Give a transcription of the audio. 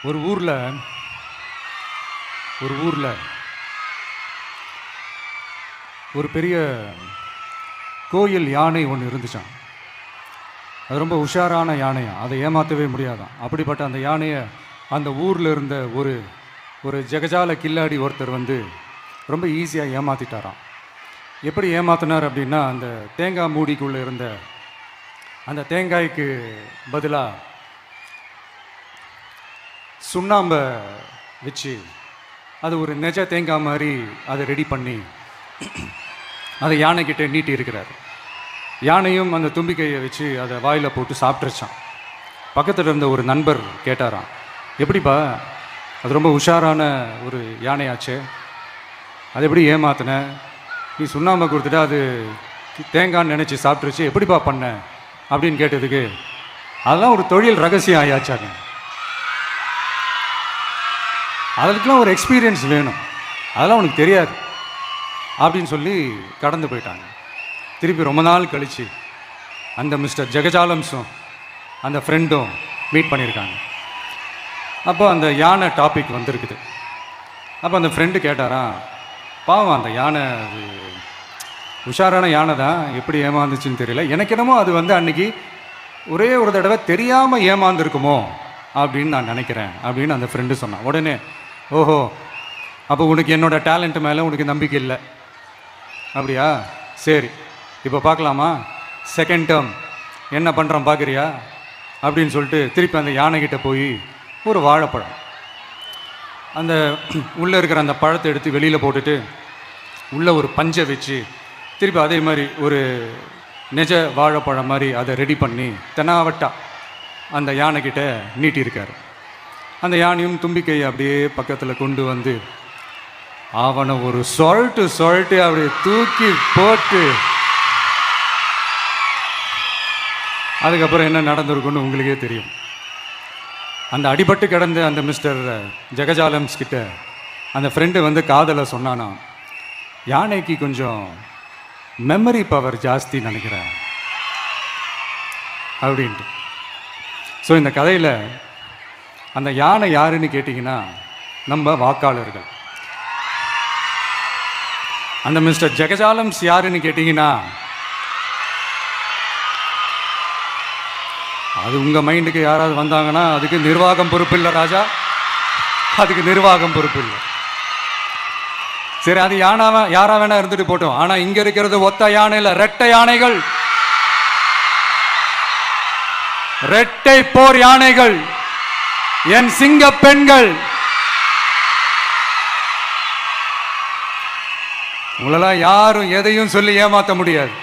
ஒரு ஊரில் ஒரு பெரிய கோயில் யானை ஒன்று இருந்துச்சான். அது ரொம்ப உஷாரான யானையா, அதை ஏமாற்றவே முடியாதான். அப்படிப்பட்ட அந்த யானையை அந்த ஊரில் இருந்த ஒரு ஜெகஜால கில்லாடி ஒருத்தர் ரொம்ப ஈஸியாக ஏமாற்றிட்டாராம். எப்படி ஏமாத்தினார் அப்படின்னா, அந்த தேங்காய் மூடிக்குள்ளே இருந்த அந்த தேங்காய்க்கு பதிலாக சுண்ணாம்பை வச்சு அது ஒரு நெஜ தேங்காய் மாதிரி அதை ரெடி பண்ணி அதை யானைக்கிட்ட நீட்டி இருக்கிறார். யானையும் அந்த தும்பிக்கையை வச்சு அதை வாயில் போட்டு சாப்பிட்ருச்சான். பக்கத்தில் இருந்த ஒரு நண்பர் கேட்டாராம், எப்படிப்பா, அது ரொம்ப உஷாரான ஒரு யானையாச்சே, அது எப்படி ஏமாத்தின? நீ சுண்ணாம்பை கொடுத்துட்டா அது தேங்காய்ன்னு நினச்சி சாப்பிட்ருச்சு, எப்படிப்பா பண்ண அப்படின்னு கேட்டதுக்கு, அதெல்லாம் ஒரு தொழில் ரகசியம் ஆயாச்சாங்க, அதுக்கெலாம் ஒரு எக்ஸ்பீரியன்ஸ் வேணும், அதெல்லாம் உனக்கு தெரியாது அப்படின்னு சொல்லி கடந்து போயிட்டாங்க. திருப்பி ரொம்ப நாள் கழித்து அந்த மிஸ்டர் ஜெகஜாலம்ஸும் அந்த ஃப்ரெண்டும் மீட் பண்ணியிருக்காங்க. அப்போ அந்த யானை டாபிக் வந்திருக்குது. அப்போ அந்த ஃப்ரெண்டு கேட்டாராம், பாவம் அந்த யானை உஷாரான யானை தான், எப்படி ஏமாந்துச்சுன்னு தெரியல, எனக்கு என்னமோ அது அன்னைக்கு ஒரே ஒரு தடவை தெரியாமல் ஏமாந்துருக்குமோ அப்படின்னு நான் நினைக்கிறேன் அப்படின்னு அந்த ஃப்ரெண்டு சொன்னான். உடனே, ஓஹோ, அப்போ உனக்கு என்னோட டேலண்ட் மேலே உனக்கு நம்பிக்கை இல்லை அப்படியா, சரி இப்போ பார்க்கலாமா, செகண்ட் டேர்ம் என்ன பண்ணுறோம் பார்க்குறியா அப்படின்னு சொல்லிட்டு திருப்பி அந்த யானைக்கிட்ட போய் ஒரு வாழைப்பழம், அந்த உள்ளே இருக்கிற அந்த பழத்தை எடுத்து வெளியில் போட்டுட்டு உள்ளே ஒரு பஞ்சை வச்சு திருப்பி அதே மாதிரி ஒரு நெஜ வாழைப்பழம் மாதிரி அதை ரெடி பண்ணி தெனாவட்டா அந்த யானைக்கிட்ட நீட்டியிருக்காரு. அந்த யானையும் தும்பிக்கையை அப்படியே பக்கத்தில் கொண்டு வந்து அவனை ஒரு சொல்லிட்டு அப்படியே தூக்கி போட்டு, அதுக்கப்புறம் என்ன நடந்திருக்குன்னு உங்களுக்கே தெரியும். அந்த அடிபட்டு கிடந்த அந்த மிஸ்டர் ஜெகஜாலம்ஸ் கிட்ட அந்த ஃப்ரெண்டு காதலை சொன்னானா, யானைக்கு கொஞ்சம் மெமரி பவர் ஜாஸ்தி நினைக்கிறேன் அப்படின்ட்டு. ஸோ இந்த கதையில் அந்த யானை யாருன்னு கேட்டிங்கன்னா நம்ம வாக்காளர்கள். அந்த மிஸ்டர் ஜெகஜாலம்ஸ் யாருன்னு கேட்டிங்கன்னா அது உங்கள் மைண்டுக்கு யாராவது வந்தாங்கன்னா அதுக்கு நிர்வாகம் பொறுப்பு இல்லை ராஜா, அதுக்கு நிர்வாகம் பொறுப்பு இல்லை. சரி, அது யாரா வேணா இருந்துட்டு போட்டோம். ஆனால் இங்கே இருக்கிறது ஒத்த யானை இல்லை, ரெட்டை யானைகள், ரெட்டை போர் யானைகள், என் சிங்க பெண்கள். உங்களெல்லாம் யாரும் எதையும் சொல்லி ஏமாற்ற முடியாது.